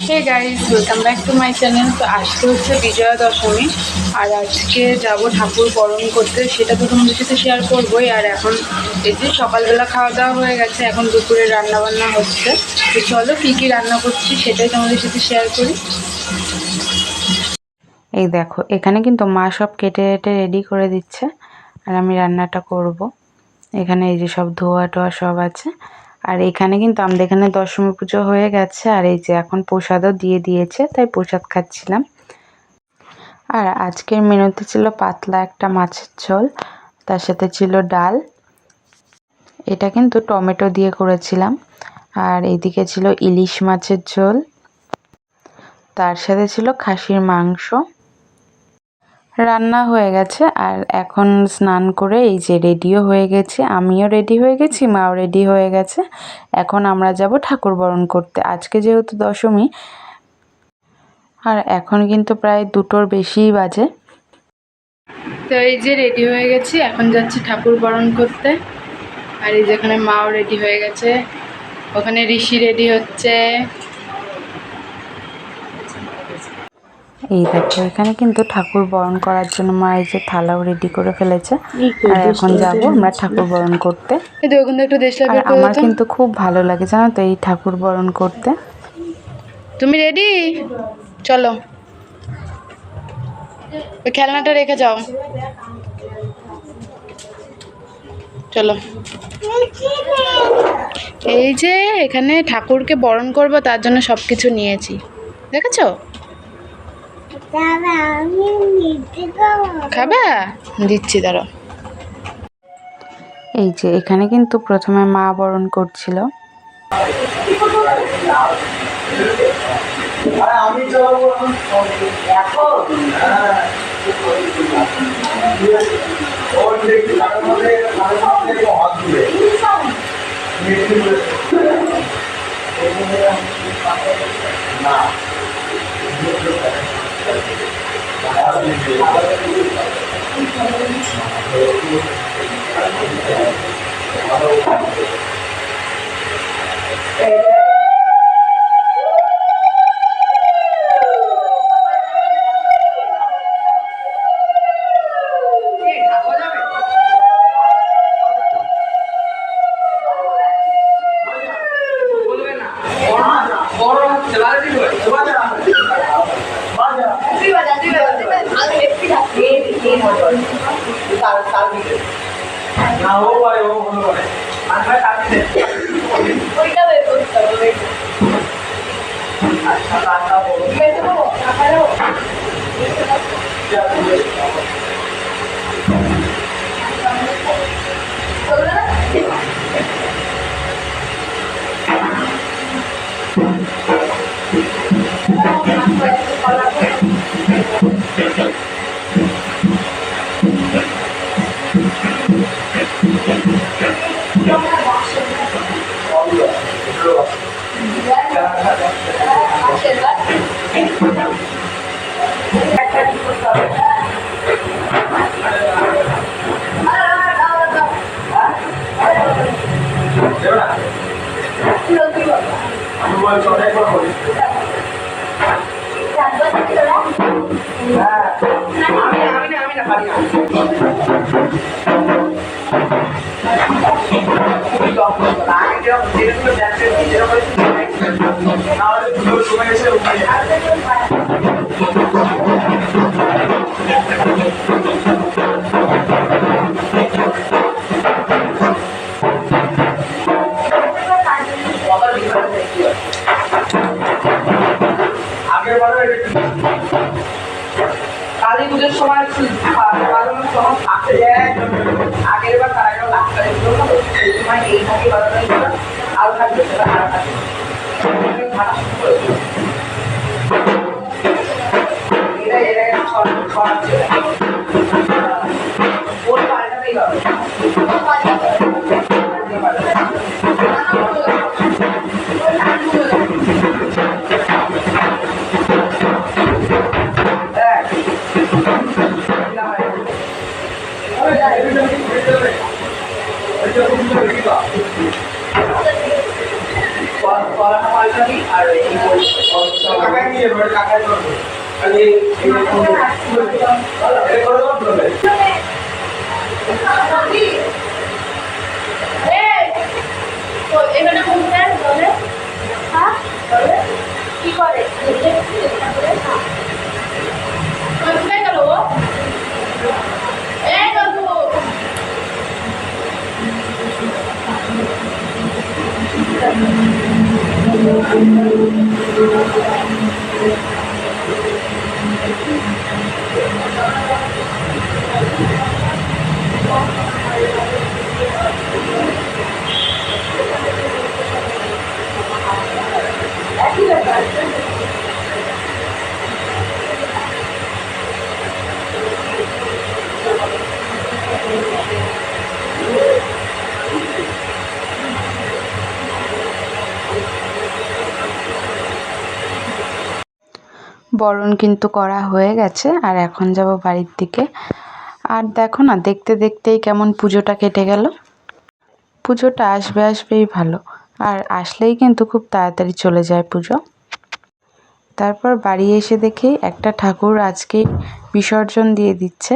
Hey guys, welcome back to my channel. তো আজকে হচ্ছে বিজয়া দশমী, আর আজকে যাব ঠাকুর বরণ করতে, সেটা তো তোমাদের সাথে শেয়ার করবোই। আর এখন এই যে সকালবেলা খাওয়া দাওয়া হয়ে গেছে, এখন দুপুরে রান্না বান্না হচ্ছে। তো চলো কী কী রান্না করছি সেটাই তোমাদের সাথে শেয়ার করি। এই দেখো, এখানে কিন্তু মা সব কেটে কেটে রেডি করে দিচ্ছে, আর আমি রান্নাটা করব। এখানে এই যে সব ধোয়া টোয়া সব আছে। আর এখানে কিন্তু আমাদের এখানে দশমী পুজো হয়ে গেছে, আর এই যে এখন প্রসাদও দিয়ে দিয়েছে, তাই প্রসাদ খাচ্ছিলাম। আর আজকের মেনুতে ছিল পাতলা একটা মাছের ঝোল, তার সাথে ছিল ডাল, এটা কিন্তু টমেটো দিয়ে করেছিলাম। আর এইদিকে ছিল ইলিশ মাছের ঝোল, তার সাথে ছিল খাসির মাংস। রান্না হয়ে গেছে, আর এখন স্নান করে এই যে রেডিও হয়ে গেছি, আমিও রেডি হয়ে গেছি, মাও রেডি হয়ে গেছে। এখন আমরা যাব ঠাকুর বরণ করতে, আজকে যেহেতু দশমী। আর এখন কিন্তু প্রায় 2টোর বেশিই বাজে। তো এই যে রেডি হয়ে গেছি, এখন যাচ্ছি ঠাকুর বরণ করতে। আর এই যেখানে মাও রেডি হয়ে গেছে, ওখানে ঋষি রেডি হচ্ছে। এই দেখো, এখানে কিন্তু ঠাকুর বরণ করার জন্য মা এই যে থালাও রেডি করে ফেলেছে। আর এখন যাব আমরা ঠাকুর বরণ করতে। আর আমার কিন্তু খুব ভালো লাগে, জানো তো, এই ঠাকুর বরণ করতে। তুমি রেডি? চলো, ওই খেলনাটা রেখে যাও, চলো। এই যে এখানে ঠাকুরকে বরণ করব, তার জন্য সব কিছু নিয়েছি, দেখেছো? খাবা? দিচ্ছি, দাঁড়াও। এই যে এখানে কিন্তু প্রথমে মা বরণ করছিল। কালী পুজোর সময় আগের বার তারা গেল লাস্ট সময় এই থাকি বাজানো আরো থাকবে আরো থাকবে ওর পাল্টাতেই হবে। পড়াটা পাল্টাবি আর এই এখানে মুখের বলে হ্যাঁ কি করে কোথায় গেল ও এই বাবু বরণ কিন্তু করা হয়ে গেছে আর এখন যাব বাড়ির দিকে। আর দেখো না, দেখতে দেখতেই কেমন পুজোটা কেটে গেল। পুজোটা আসবে আসবেই ভালো, আর আসলেই কিন্তু খুব তাড়াতাড়ি চলে যায় পুজো। তারপর বাড়ি এসে দেখি একটা ঠাকুর আজকেই বিসর্জন দিয়ে দিচ্ছে।